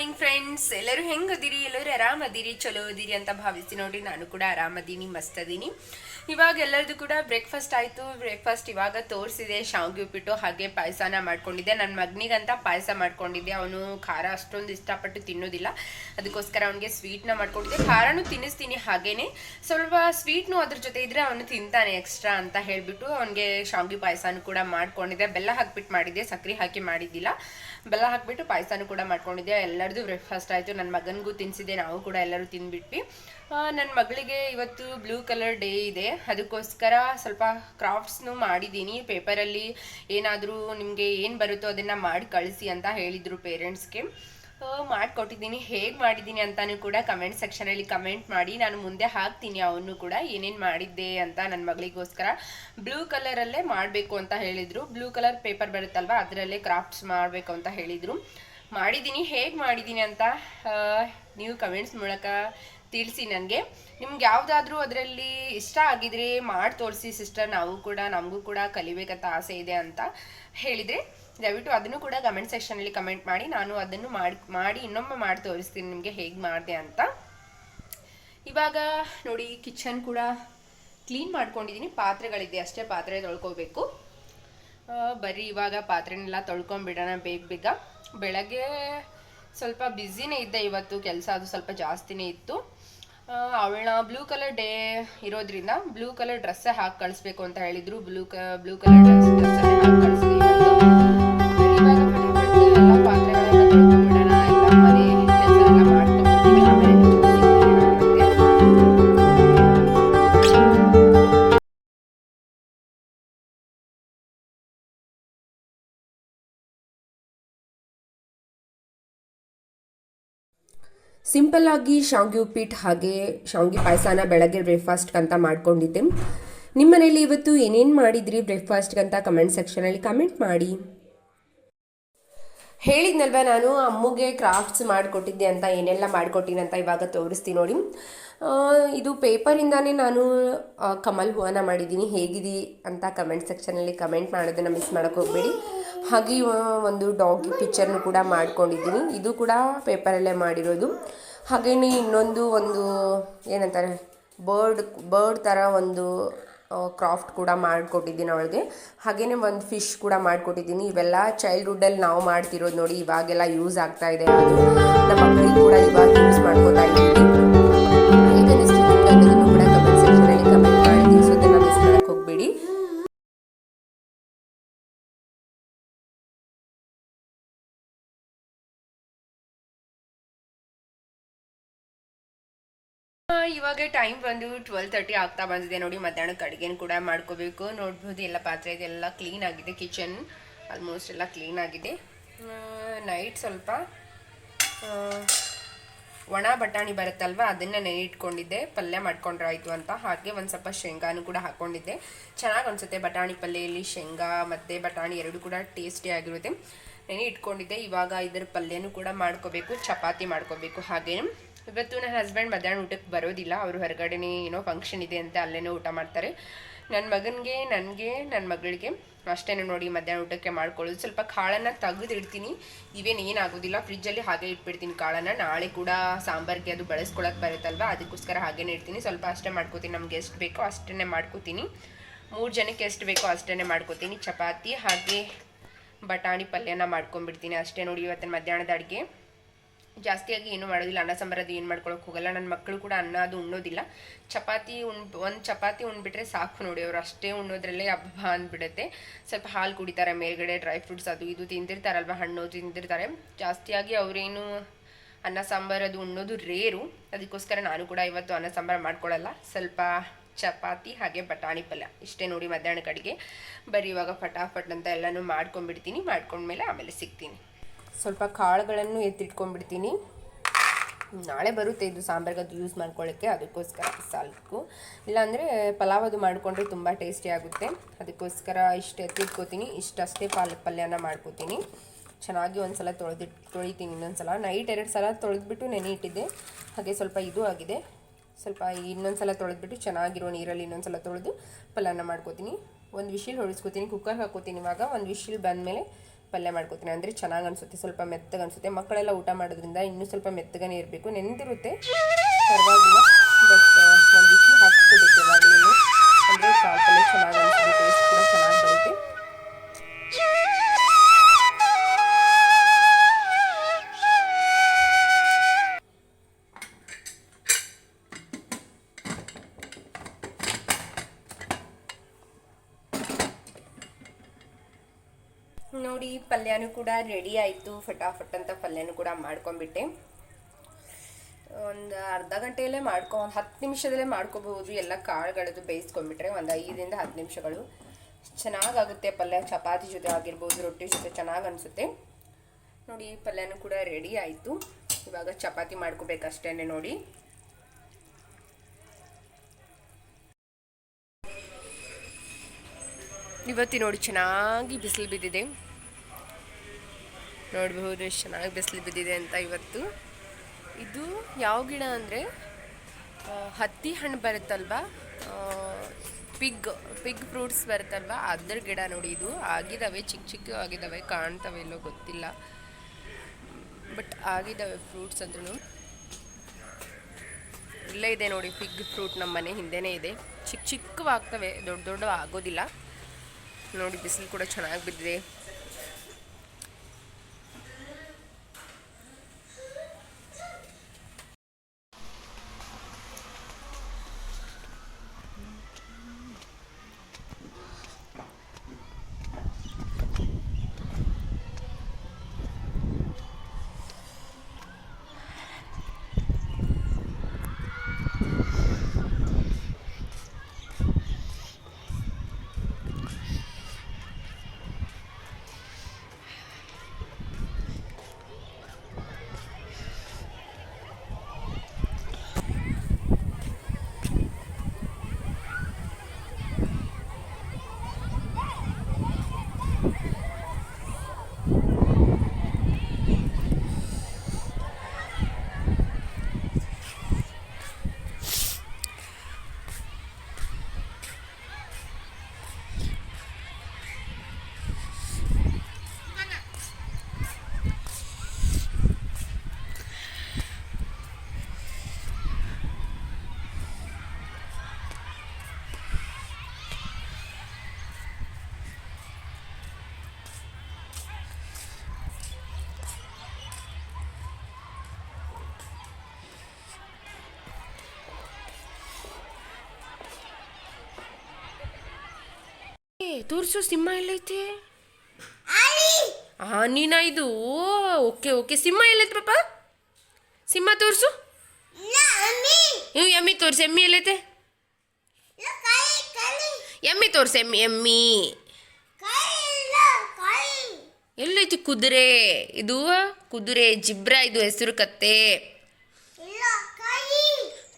Morning friends. ಎಲ್ಲರೂ ಹೆಂಗದಿರಿ? ಎಲ್ಲರೂ ಆರಾಮದಿರಿ, ಚಲೋ ಅದಿರಿ ಅಂತ ಭಾವಿಸ್ತೀನಿ. ನೋಡಿ, ನಾನು ಕೂಡ ಆರಾಮದೀನಿ, ಮಸ್ತ್ ಅದೀನಿ. ಇವಾಗ ಎಲ್ಲರದು ಕೂಡ ಬ್ರೇಕ್ಫಾಸ್ಟ್ ಆಯಿತು. ಬ್ರೇಕ್ಫಾಸ್ಟ್ ಇವಾಗ ತೋರಿಸಿದೆ. ಶಾವಿಗೆ ಉಪ್ಪಿಟ್ಟು ಹಾಗೆ ಪಾಯಸನ ಮಾಡ್ಕೊಂಡಿದ್ದೆ. ನನ್ನ ಮಗನಿಗಂತ ಪಾಯಸ ಮಾಡ್ಕೊಂಡಿದ್ದೆ. ಅವನು ಖಾರ ಅಷ್ಟೊಂದು ಇಷ್ಟಪಟ್ಟು ತಿನ್ನೋದಿಲ್ಲ, ಅದಕ್ಕೋಸ್ಕರ ಅವನಿಗೆ ಸ್ವೀಟ್ನ ಮಾಡ್ಕೊಂಡಿದ್ದೆ. ಖಾರನೂ ತಿನ್ನಿಸ್ತೀನಿ, ಹಾಗೇನೆ ಸ್ವಲ್ಪ ಸ್ವೀಟ್ನು ಅದ್ರ ಜೊತೆ ಇದ್ರೆ ಅವನು ತಿಂತಾನೆ ಎಕ್ಸ್ಟ್ರಾ ಅಂತ ಹೇಳಿಬಿಟ್ಟು ಅವನಿಗೆ ಶಾವಿಗೆ ಪಾಯಸನೂ ಕೂಡ ಮಾಡ್ಕೊಂಡಿದ್ದೆ. ಬೆಲ್ಲ ಹಾಕ್ಬಿಟ್ಟು ಮಾಡಿದ್ದೆ, ಸಕ್ಕರೆ ಹಾಕಿ ಮಾಡಿದ್ದಿಲ್ಲ. ಬೆಲ್ಲ ಹಾಕ್ಬಿಟ್ಟು ಪಾಯಸನೂ ಕೂಡ ಮಾಡ್ಕೊಂಡಿದ್ದೆ. ಎಲ್ಲರದು ಬ್ರೇಕ್ಫಾಸ್ಟ್ ಆಯಿತು. ನನ್ನ ಮಗನಿಗೂ ತಿನ್ನಿಸಿದೆ, ನಾವು ಕೂಡ ಎಲ್ಲರೂ ತಿಂದ್ಬಿಟ್ವಿ. ನನ್ನ ಮಗಳಿಗೆ ಇವತ್ತು ಬ್ಲೂ ಕಲರ್ ಡೇ ಇದೆ, ಅದಕ್ಕೋಸ್ಕರ ಸ್ವಲ್ಪ ಕ್ರಾಫ್ಟ್ಸ್ನು ಮಾಡಿದ್ದೀನಿ. ಪೇಪರಲ್ಲಿ ಏನಾದರೂ ನಿಮಗೆ ಏನು ಬರುತ್ತೋ ಅದನ್ನು ಮಾಡಿ ಕಳಿಸಿ ಅಂತ ಹೇಳಿದರು ಪೇರೆಂಟ್ಸ್ಗೆ. ಮಾಡಿಕೊಟ್ಟಿದ್ದೀನಿ. ಹೇಗೆ ಮಾಡಿದ್ದೀನಿ ಅಂತಲೂ ಕೂಡ ಕಮೆಂಟ್ ಸೆಕ್ಷನಲ್ಲಿ ಕಮೆಂಟ್ ಮಾಡಿ. ನಾನು ಮುಂದೆ ಹಾಕ್ತೀನಿ ಅವನು ಕೂಡ ಏನೇನು ಮಾಡಿದ್ದೆ ಅಂತ. ನನ್ನ ಮಗಳಿಗೋಸ್ಕರ ಬ್ಲೂ ಕಲರಲ್ಲೇ ಮಾಡಬೇಕು ಅಂತ ಹೇಳಿದರು. ಬ್ಲೂ ಕಲರ್ ಪೇಪರ್ ಬರುತ್ತಲ್ವ, ಅದರಲ್ಲೇ ಕ್ರಾಫ್ಟ್ಸ್ ಮಾಡಬೇಕು ಅಂತ ಹೇಳಿದರು. ಮಾಡಿದ್ದೀನಿ. ಹೇಗೆ ಮಾಡಿದ್ದೀನಿ ಅಂತ ನೀವು ಕಮೆಂಟ್ಸ್ ಮೂಲಕ ತಿಳಿಸಿ ನನಗೆ. ನಿಮ್ಗೆ ಯಾವುದಾದ್ರೂ ಅದರಲ್ಲಿ ಇಷ್ಟ ಆಗಿದ್ರೆ ಮಾಡಿ ತೋರಿಸಿ ಸಿಸ್ಟರ್, ನಮಗೂ ಕೂಡ ಕಲಿಬೇಕಂತ ಆಸೆ ಇದೆ ಅಂತ ಹೇಳಿದರೆ ದಯವಿಟ್ಟು ಅದನ್ನು ಕೂಡ ಕಮೆಂಟ್ ಸೆಕ್ಷನಲ್ಲಿ ಕಮೆಂಟ್ ಮಾಡಿ. ನಾನು ಅದನ್ನು ಮಾಡಿ ಇನ್ನೊಮ್ಮೆ ಮಾಡಿ ತೋರಿಸ್ತೀನಿ ನಿಮಗೆ ಹೇಗೆ ಮಾಡಿದೆ ಅಂತ. ಇವಾಗ ನೋಡಿ, ಕಿಚನ್ ಕೂಡ ಕ್ಲೀನ್ ಮಾಡ್ಕೊಂಡಿದ್ದೀನಿ. ಪಾತ್ರೆಗಳಿದೆ ಅಷ್ಟೇ, ಪಾತ್ರೆ ತೊಳ್ಕೊಬೇಕು. ಬರೀ ಇವಾಗ ಪಾತ್ರೆನೆಲ್ಲ ತೊಳ್ಕೊಂಬಿಡೋಣ ಬೇಗ. ಬೆಳಗ್ಗೆ ಸ್ವಲ್ಪ ಬ್ಯುಸಿನೇ ಇದ್ದೆ ಇವತ್ತು, ಕೆಲಸ ಅದು ಸ್ವಲ್ಪ ಜಾಸ್ತಿನೇ ಇತ್ತು. ಅವಳನ್ನ ಬ್ಲೂ ಕಲರ್ ಡೇ ಇರೋದ್ರಿಂದ ಬ್ಲೂ ಕಲರ್ ಡ್ರೆಸ್ಸೇ ಹಾಕಿ ಕಳಿಸ್ಬೇಕು ಅಂತ ಹೇಳಿದ್ರು. ಬ್ಲೂ ಕಲರ್ ಡ್ರೆಸ್ಸನ್ನೇ ಹಾಕಿ ಕಳಿಸಿದೆ ಇವತ್ತು. ಇವಾಗ ಎಲ್ಲ ಪಾತ್ರೆಗಳೆಲ್ಲ ತೊಳ್ಕೊಂಡ್ಬಿಡೋಣ, ಎಲ್ಲ ಮನೆ ಕೆಲಸ ಎಲ್ಲ ಮಾಡ್ಕೊಂಡ್ಬಿಡ್ತೀನಿ. ಆಮೇಲೆ ಸಿಂಪಲ್ ಆಗಿ ಶಾವಿಗೆ ಉಪ್ಪಿಟ್ಟು ಹಾಗೆ ಶಾವಿಗೆ ಪಾಯಸನ ಬೆಳಗ್ಗೆ ಬ್ರೇಕ್ಫಾಸ್ಟ್ಗೆ ಅಂತ ಮಾಡ್ಕೊಂಡಿದ್ದೆ. ನಿಮ್ಮ ಮನೇಲಿ ಇವತ್ತು ಏನೇನು ಮಾಡಿದ್ರಿ ಬ್ರೇಕ್ಫಾಸ್ಟ್ಗೆ ಅಂತ ಕಮೆಂಟ್ ಸೆಕ್ಷನಲ್ಲಿ ಕಮೆಂಟ್ ಮಾಡಿ. ಹೇಳಿದ್ನಲ್ವ, ನಾನು ಅಮ್ಮಗೆ ಕ್ರಾಫ್ಟ್ಸ್ ಮಾಡಿಕೊಟ್ಟಿದ್ದೆ ಅಂತ. ಏನೆಲ್ಲ ಮಾಡಿಕೊಟ್ಟಿನಿ ಅಂತ ಇವಾಗ ತೋರಿಸ್ತೀನಿ ನೋಡಿ. ಇದು ಪೇಪರಿಂದಾನೇ ನಾನು ಕಮಲ್ ಹೂವನ ಮಾಡಿದ್ದೀನಿ. ಹೇಗಿದಿ ಅಂತ ಕಮೆಂಟ್ ಸೆಕ್ಷನಲ್ಲಿ ಕಮೆಂಟ್ ಮಾಡೋದನ್ನು ಮಿಸ್ ಮಾಡೋಕ್ಕೆ ಹೋಗಬೇಡಿ. ಹಾಗೆ ಒಂದು ಡಾಗಿ ಪಿಕ್ಚರ್ನು ಕೂಡ ಮಾಡ್ಕೊಂಡಿದ್ದೀನಿ. ಇದು ಕೂಡ ಪೇಪರಲ್ಲೇ ಮಾಡಿರೋದು. ಹಾಗೆಯೇ ಇನ್ನೊಂದು ಏನಂತಾರೆ, ಬರ್ಡ್ ಥರ ಒಂದು ಕ್ರಾಫ್ಟ್ ಕೂಡ ಮಾಡಿಕೊಟ್ಟಿದ್ದೀನಿ ಅವಳಿಗೆ. ಹಾಗೆಯೇ ಒಂದು ಫಿಶ್ ಕೂಡ ಮಾಡಿಕೊಟ್ಟಿದ್ದೀನಿ. ಇವೆಲ್ಲ ಚೈಲ್ಡ್ಹುಡ್ಡಲ್ಲಿ ನಾವು ಮಾಡ್ತಿರೋದು ನೋಡಿ. ಇವಾಗೆಲ್ಲ ಯೂಸ್ ಆಗ್ತಾ ಇದೆ. ಅದು ನಮ್ಮ ಮಕ್ಕಳಿಗೆ ಕೂಡ ಇವಾಗ ಯೂಸ್ ಮಾಡ್ಕೋತಾ ಇದ್ದೀವಿ. ಹೇಗೆ ಅನಿಸ್ತಿದೆ ಅನ್ನೋದನ್ನು ಕೂಡ ಕಮೆಂಟ್ ಸೆಕ್ಷನಲ್ಲಿ ಕಮೆಂಟ್ ಮಾಡಿ ತಿಳಿಸೋದನ್ನು ಮಿಸ್ ಮಾಡೋಕ್ಕೆ ಹೋಗಬೇಡಿ. ಇವಾಗ ಟೈಮ್ ಬಂದು 12:30 ಆಗ್ತಾ ಬಂದಿದೆ ನೋಡಿ. ಮಧ್ಯಾಹ್ನಕ್ಕೆ ಅಡುಗೆನೂ ಕೂಡ ಮಾಡ್ಕೋಬೇಕು. ನೋಡ್ಬೋದು, ಎಲ್ಲ ಪಾತ್ರೆ ಇದೆಲ್ಲ ಕ್ಲೀನ್ ಆಗಿದೆ. ಕಿಚನ್ ಆಲ್ಮೋಸ್ಟ್ ಎಲ್ಲ ಕ್ಲೀನ್ ಆಗಿದೆ. ನೈಟ್ ಸ್ವಲ್ಪ ಒಣ ಬಟಾಣಿ ಬರುತ್ತಲ್ವ, ಅದನ್ನು ನೆನೆಯಿಟ್ಕೊಂಡಿದ್ದೆ, ಪಲ್ಯ ಮಾಡ್ಕೊಂಡ್ರೆ ಆಯಿತು ಅಂತ. ಹಾಗೆ ಒಂದು ಸ್ವಲ್ಪ ಶೇಂಗಾನು ಕೂಡ ಹಾಕ್ಕೊಂಡಿದ್ದೆ. ಚೆನ್ನಾಗಿ ಅನಿಸುತ್ತೆ ಬಟಾಣಿ ಪಲ್ಯದಲ್ಲಿ. ಶೇಂಗಾ ಮತ್ತು ಬಟಾಣಿ ಎರಡು ಕೂಡ ಟೇಸ್ಟಿ ಆಗಿರುತ್ತೆ. ನೆನೆ ಇಟ್ಕೊಂಡಿದ್ದೆ. ಇವಾಗ ಇದರ ಪಲ್ಯನೂ ಕೂಡ ಮಾಡ್ಕೋಬೇಕು, ಚಪಾತಿ ಮಾಡ್ಕೋಬೇಕು. ಹಾಗೆ ಇವತ್ತು ನನ್ನ ಹಸ್ಬೆಂಡ್ ಮಧ್ಯಾಹ್ನ ಊಟಕ್ಕೆ ಬರೋದಿಲ್ಲ. ಅವರು ಹೊರಗಡೆನೇ ಏನೋ ಫಂಕ್ಷನ್ ಇದೆ ಅಂತ ಅಲ್ಲೇನೋ ಊಟ ಮಾಡ್ತಾರೆ. ನನ್ನ ಮಗನಿಗೆ, ನನಗೆ, ನನ್ನ ಮಗಳಿಗೆ ಅಷ್ಟೇ ನೋಡಿ ಮಧ್ಯಾಹ್ನ ಊಟಕ್ಕೆ ಮಾಡ್ಕೊಳ್ಳೋದು. ಸ್ವಲ್ಪ ಕಾಳನ್ನು ತೆಗೆದಿಡ್ತೀನಿ. ಏನಾಗೋದಿಲ್ಲ, ಫ್ರಿಜ್ಜಲ್ಲಿ ಹಾಗೆ ಇಟ್ಬಿಡ್ತೀನಿ ಕಾಳನ್ನು. ನಾಳೆ ಕೂಡ ಸಾಂಬಾರಿಗೆ ಅದು ಬಳಸ್ಕೊಳಕ್ಕೆ ಬರುತ್ತಲ್ವ, ಅದಕ್ಕೋಸ್ಕರ ಹಾಗೇ ಇಡ್ತೀನಿ. ಸ್ವಲ್ಪ ಅಷ್ಟೇ ಮಾಡ್ಕೋತೀನಿ. ನಮ್ಗೆ ಎಷ್ಟು ಬೇಕೋ ಅಷ್ಟೇ ಮಾಡ್ಕೋತೀನಿ. 3 ಜನಕ್ಕೆ ಎಷ್ಟು ಬೇಕೋ ಅಷ್ಟೇ ಮಾಡ್ಕೋತೀನಿ. ಚಪಾತಿ ಹಾಗೆ ಬಟಾಣಿ ಪಲ್ಯನ ಮಾಡ್ಕೊಂಡ್ಬಿಡ್ತೀನಿ ಅಷ್ಟೇ ನೋಡಿ ಇವತ್ತಿನ ಮಧ್ಯಾಹ್ನದ ಅಡುಗೆ. ಜಾಸ್ತಿಯಾಗಿ ಏನೂ ಮಾಡೋದಿಲ್ಲ. ಅನ್ನ ಸಾಂಬಾರದು ಏನು ಮಾಡ್ಕೊಳಕ್ಕೆ ಹೋಗಲ್ಲ. ನನ್ನ ಮಕ್ಕಳು ಕೂಡ ಅನ್ನ ಅದು ಉಣ್ಣೋದಿಲ್ಲ. ಒಂದು ಚಪಾತಿ ಉಣ್ಬಿಟ್ರೆ ಸಾಕು ನೋಡಿ. ಅವರು ಅಷ್ಟೇ ಉಣ್ಣೋದ್ರಲ್ಲೇ ಹಬ್ಬ ಅಂದ್ಬಿಡುತ್ತೆ. ಸ್ವಲ್ಪ ಹಾಲು ಕುಡಿತಾರೆ, ಮೇಲ್ಗಡೆ ಡ್ರೈ ಫ್ರೂಟ್ಸ್ ಅದು ಇದು ತಿಂದಿರ್ತಾರಲ್ವ, ಹಣ್ಣು ತಿಂದಿರ್ತಾರೆ. ಜಾಸ್ತಿಯಾಗಿ ಅವರೇನು ಅನ್ನ ಸಾಂಬಾರು ಅದು ಉಣ್ಣೋದು ರೇರು. ಅದಕ್ಕೋಸ್ಕರ ನಾನು ಕೂಡ ಇವತ್ತು ಅನ್ನ ಸಾಂಬಾರು ಮಾಡ್ಕೊಳ್ಳಲ್ಲ. ಸ್ವಲ್ಪ ಚಪಾತಿ ಹಾಗೆ ಬಟಾಣಿ ಪಲ್ಯ ಇಷ್ಟೇ ನೋಡಿ ಮಧ್ಯಾಹ್ನಕ್ಕೆ ಅಡುಗೆ. ಬರೀ ಇವಾಗ ಫಟಾಫಟ್ ಅಂತ ಎಲ್ಲನೂ ಮಾಡ್ಕೊಂಡ್ಬಿಡ್ತೀನಿ. ಮಾಡ್ಕೊಂಡ್ಮೇಲೆ ಆಮೇಲೆ ಸಿಗ್ತೀನಿ. ಸ್ವಲ್ಪ ಕಾಳುಗಳನ್ನು ಎತ್ತಿಟ್ಕೊಂಡ್ಬಿಡ್ತೀನಿ. ನಾಳೆ ಬರುತ್ತೆ ಇದು ಸಾಂಬಾರ್ಗೆ ಅದು ಯೂಸ್ ಮಾಡ್ಕೊಳ್ಳೋಕ್ಕೆ, ಅದಕ್ಕೋಸ್ಕರ ಸಾಕು. ಇಲ್ಲಾಂದರೆ ಪಲಾವ್ ಅದು ಮಾಡಿಕೊಂಡ್ರೆ ತುಂಬ ಟೇಸ್ಟಿ ಆಗುತ್ತೆ. ಅದಕ್ಕೋಸ್ಕರ ಇಷ್ಟು ಎತ್ತಿಟ್ಕೋತೀನಿ. ಇಷ್ಟಷ್ಟೇ ಪಲ್ಯನ ಮಾಡ್ಕೋತೀನಿ. ಚೆನ್ನಾಗಿ ಒಂದು ಸಲ ತೊಳಿತೀನಿ. ಇನ್ನೊಂದು ಸಲ ನೈಟ್ 2 ಸಲ ತೊಳೆದ್ಬಿಟ್ಟು ನೆನೆ ಇಟ್ಟಿದ್ದೆ. ಹಾಗೆ ಸ್ವಲ್ಪ ಇದು ಆಗಿದೆ. ಸ್ವಲ್ಪ ಇನ್ನೊಂದು ಸಲ ತೊಳೆದ್ಬಿಟ್ಟು ಚೆನ್ನಾಗಿರೋ ನೀರಲ್ಲಿ ಇನ್ನೊಂದು ಸಲ ತೊಳೆದು ಪಲ್ಯನ ಮಾಡ್ಕೋತೀನಿ. ಒಂದು ವಿಶಿಲ್ ಹೊಡಿಸ್ಕೋತೀನಿ. ಕುಕ್ಕರ್ ಹಾಕೋತೀನಿ. ಇವಾಗ ಒಂದು ವಿಶಿಲ್ ಬಂದಮೇಲೆ ಪಲ್ಯ ಮಾಡ್ಕೊತೀನಿ, ಅಂದರೆ ಚೆನ್ನಾಗಿ ಅನಿಸುತ್ತೆ, ಸ್ವಲ್ಪ ಮೆತ್ತಗೆ ಅನಿಸುತ್ತೆ. ಮಕ್ಕಳೆಲ್ಲ ಊಟ ಮಾಡೋದ್ರಿಂದ ಇನ್ನೂ ಸ್ವಲ್ಪ ಮೆತ್ತಗನೇ ಇರಬೇಕು, ನೆನೆದಿರುತ್ತೆ ಪರವಾಗಿಲ್ಲ, ಬಟ್ ಒಂದು ಬಿಸಿ ಹಾಕ್ಸ್ಕೊಬೇಕು ಯಾವಾಗಲೂ, ಅಂದರೆ ಕಾಳು ಪಲ್ಯ ಚೆನ್ನಾಗಿ ಅನಿಸುತ್ತೆ, ಟೇಸ್ಟ್ ಕೂಡ ಚೆನ್ನಾಗಿ ಬರುತ್ತೆ. ನೋಡಿ ಪಲ್ಯನೂ ಕೂಡ ರೆಡಿ ಆಯಿತು, ಫಟಾಫಟ್ ಅಂತ ಪಲ್ಯನೂ ಕೂಡ ಮಾಡ್ಕೊಂಡ್ಬಿಟ್ಟೆ. ಒಂದು ಅರ್ಧ ಗಂಟೆಯಲ್ಲೇ ಒಂದು 10 ನಿಮಿಷದಲ್ಲೇ ಮಾಡ್ಕೋಬಹುದು. ಎಲ್ಲ ಕಾಳುಗಳದ್ದು ಬೇಯಿಸ್ಕೊಂಡ್ಬಿಟ್ರೆ ಒಂದು 5ರಿಂದ 10 ನಿಮಿಷಗಳು ಚೆನ್ನಾಗಾಗುತ್ತೆ ಪಲ್ಯ. ಚಪಾತಿ ಜೊತೆ ಆಗಿರ್ಬೋದು, ರೊಟ್ಟಿ ಜೊತೆ ಚೆನ್ನಾಗಿ ಅನಿಸುತ್ತೆ. ನೋಡಿ ಪಲ್ಯನೂ ಕೂಡ ರೆಡಿ ಆಯಿತು. ಇವಾಗ ಚಪಾತಿ ಮಾಡ್ಕೋಬೇಕಷ್ಟೇ ನೋಡಿ. ಇವತ್ತು ನೋಡಿ ಚೆನ್ನಾಗಿ ಬಿಸಿಲು ಬಿದ್ದಿದೆ, ನೋಡಬಹುದು ಎಷ್ಟು ಚೆನ್ನಾಗಿ ಬಿಸಿಲು ಬಿದ್ದಿದೆ ಅಂತ. ಇವತ್ತು ಇದು ಯಾವ ಗಿಡ ಅಂದರೆ ಹತ್ತಿ ಹಣ್ಣು ಬರುತ್ತಲ್ವ, ಪಿಗ್ ಫ್ರೂಟ್ಸ್ ಬರುತ್ತಲ್ವ, ಅದ್ರ ಗಿಡ ನೋಡಿ. ಇದು ಆಗಿದ್ದಾವೆ, ಚಿಕ್ಕ ಚಿಕ್ಕ ಆಗಿದ್ದಾವೆ, ಕಾಣ್ತವೆ ಎಲ್ಲೋ ಗೊತ್ತಿಲ್ಲ, ಬಟ್ ಆಗಿದ್ದಾವೆ ಫ್ರೂಟ್ಸ್ ಅಂದ್ರೂ. ಇಲ್ಲೇ ಇದೆ ನೋಡಿ ಪಿಗ್ ಫ್ರೂಟ್, ನಮ್ಮ ಮನೆ ಹಿಂದೆನೇ ಇದೆ. ಚಿಕ್ಕ ಚಿಕ್ಕವಾಗ್ತವೆ, ದೊಡ್ಡ ದೊಡ್ಡ ಆಗೋದಿಲ್ಲ. ನೋಡಿ ಬಿಸಿಲು ಕೂಡ ಚೆನ್ನಾಗಿ ಬಿದ್ದಿದೆ. ತೋರಿಸು ಸಿಂಹ ಎಲ್ಲೈತಿ? ನೀನಾ ಇದು? ಓಕೆ ಓಕೆ, ಸಿಂಹ ಎಲ್ಲೈತಿ ಪಾಪ? ಸಿಂಹ ತೋರಿಸು. ಎಮ್ಮಿ ತೋರಿಸು, ಎಮ್ಮಿ ಎಲ್ಲೈತೆ? ಎಮ್ಮಿ ತೋರಿಸು, ಎಮ್ಮಿ ಎಲ್ಲೈತಿ? ಕುದುರೆ, ಇದು ಕುದುರೆ, ಜಿಬ್ರಾ ಇದು ಹೆಸರು, ಕತ್ತೆ.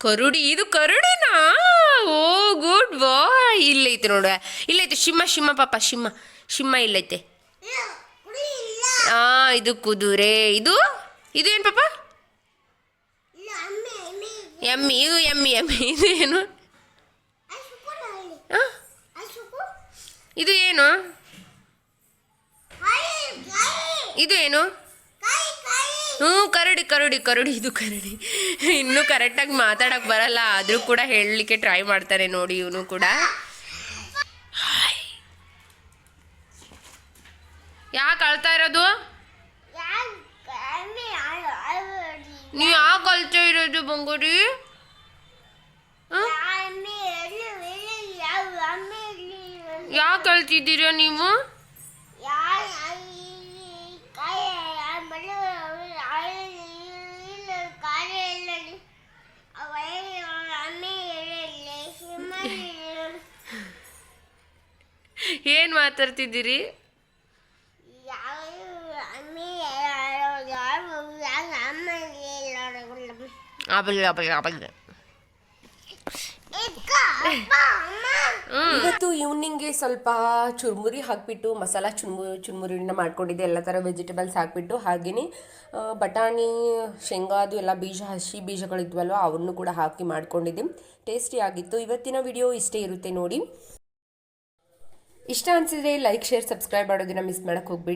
ಕರುಡಿ, ಇದು ಕರುಡಿನಾ? ಓ ಗುಡ್ ಬಾಯ್. ಇಲ್ಲೈತೆ ನೋಡ, ಇಲ್ಲೈತೆ ಶಿಮ್ಮ ಪಾಪ, ಶಿಮ್ಮ ಇಲ್ಲೈತೆ. ಇದು ಕುದುರೆ. ಇದು ಏನು ಪಾಪ? ಎಮ್ಮಿ. ಇದು ಎಮ್ಮಿ. ಇದು ಏನು? ಇದು ಏನು? ಇದು ಏನು? ಕರಡಿ. ಇದು ಕರಡಿ. ಇನ್ನೂ ಕರೆಕ್ಟಾಗಿ ಮಾತಾಡಕ್ಕೆ ಬರಲ್ಲ, ಆದರೂ ಕೂಡ ಹೇಳಲಿಕ್ಕೆ ಟ್ರೈ ಮಾಡ್ತಾರೆ ನೋಡಿ ಇವನು ಕೂಡ. ಯಾಕೆ ಅಳ್ತಾ ಇರೋದು? ನೀವು ಯಾಕೆ ಅಳ್ತಾ ಇರೋದು ಬಂಗಾರಿ? ಯಾಕೆ ಅಳ್ತಿದ್ದೀರಾ ನೀವು? ಏನು ಮಾತಾಡ್ತಿದ್ದೀರಿ? ಇವತ್ತು ಈವ್ನಿಂಗ್ಗೆ ಸ್ವಲ್ಪ ಚುರುಮುರಿ ಹಾಕಿಬಿಟ್ಟು ಮಸಾಲ ಚುರುಮುರಿನ ಮಾಡ್ಕೊಂಡಿದ್ದೆ. ಎಲ್ಲ ಥರ ವೆಜಿಟೇಬಲ್ಸ್ ಹಾಕಿಬಿಟ್ಟು, ಹಾಗೆಯೇ ಬಟಾಣಿ, ಶೇಂಗಾ ಅದು ಎಲ್ಲ ಹಸಿ ಬೀಜಗಳಿದ್ವಲ್ವ ಅವನ್ನು ಕೂಡ ಹಾಕಿ ಮಾಡ್ಕೊಂಡಿದ್ದೆ. ಟೇಸ್ಟಿಯಾಗಿತ್ತು. ಇವತ್ತಿನ ವಿಡಿಯೋ ಇಷ್ಟೇ ಇರುತ್ತೆ ನೋಡಿ. ಇಷ್ಟ ಅನಿಸಿದ್ರೆ ಲೈಕ್, ಶೇರ್, ಸಬ್ಸ್ಕ್ರೈಬ್ ಮಾಡೋದನ್ನ ಮಿಸ್ ಮಾಡೋಕ್ಕೆ ಹೋಗ್ಬೇಡಿ.